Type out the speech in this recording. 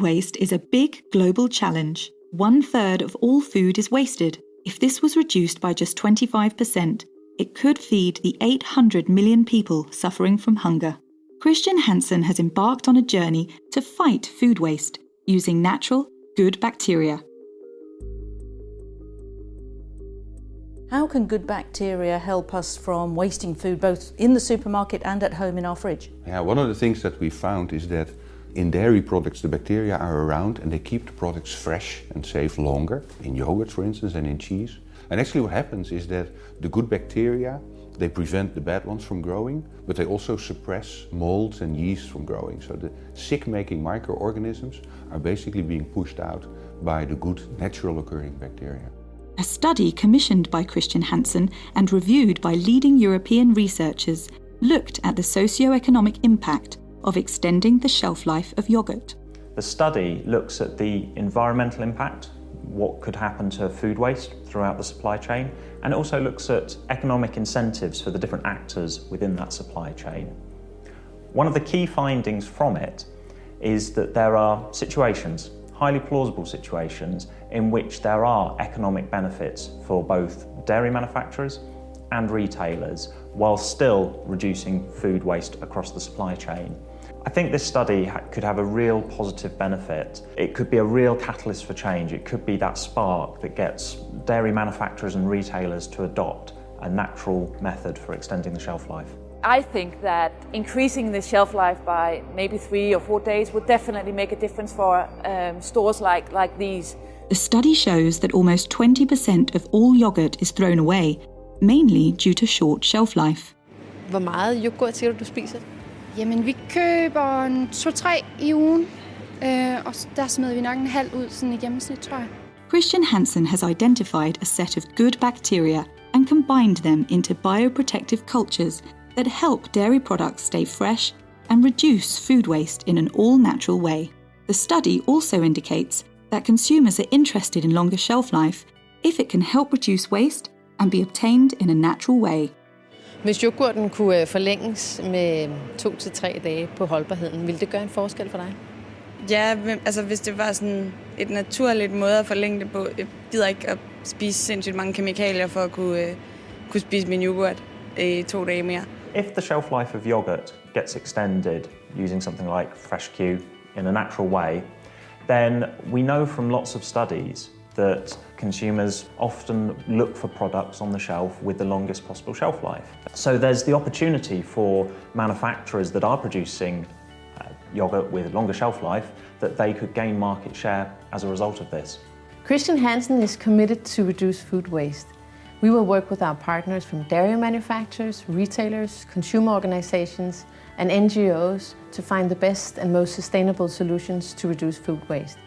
waste is a big global challenge. 1/3 of all food is wasted. If this was reduced by just 25%, it could feed the 800 million people suffering from hunger. Christian Hansen has embarked on a journey to fight food waste using natural, good bacteria. How can good bacteria help us from wasting food both in the supermarket and at home in our fridge? Yeah, one of the things that we found is that in dairy products the bacteria are around and they keep the products fresh and safe longer, in yogurt for instance and in cheese. And actually what happens is that the good bacteria, they prevent the bad ones from growing, but they also suppress molds and yeast from growing. So the sick-making microorganisms are basically being pushed out by the good natural occurring bacteria. A study commissioned by Christian Hansen and reviewed by leading European researchers looked at the socio-economic impact of extending the shelf life of yogurt. The study looks at the environmental impact, what could happen to food waste throughout the supply chain, and it also looks at economic incentives for the different actors within that supply chain. One of the key findings from it is that there are situations, highly plausible situations, in which there are economic benefits for both dairy manufacturers and retailers, while still reducing food waste across the supply chain. I think this study could have a real positive benefit. It could be a real catalyst for change. It could be that spark that gets dairy manufacturers and retailers to adopt a natural method for extending the shelf life. I think that increasing the shelf life by maybe 3 or 4 days would definitely make a difference for stores like these. The study shows that almost 20% of all yogurt is thrown away, mainly due to short shelf life. Hvor meget yoghurt siger du spiser? Jamen, vi køber 2-3 i ugen, og der smider vi nok en halv ud sådan i gennemsnit, tror jeg. Christian Hansen has identified a set of good bacteria and combined them into bioprotective cultures that help dairy products stay fresh and reduce food waste in an all-natural way. The study also indicates that consumers are interested in longer shelf life if it can help reduce waste and be obtained in a natural way. Hvis yoghurten kunne forlænges med 2 til 3 dage på holdbarheden, ville det gøre en forskel for dig? Ja, altså hvis det var sådan et naturligt måde at forlænge det på. Jeg gider ikke at spise sindssygt mange kemikalier for at kunne spise min yoghurt i 2 dage mere. If the shelf life of yogurt gets extended using something like FRESHQ in a natural way, then we know from lots of studies that consumers often look for products on the shelf with the longest possible shelf life. So there's the opportunity for manufacturers that are producing yogurt with longer shelf life that they could gain market share as a result of this. Christian Hansen is committed to reduce food waste. We will work with our partners from dairy manufacturers, retailers, consumer organizations and NGOs to find the best and most sustainable solutions to reduce food waste.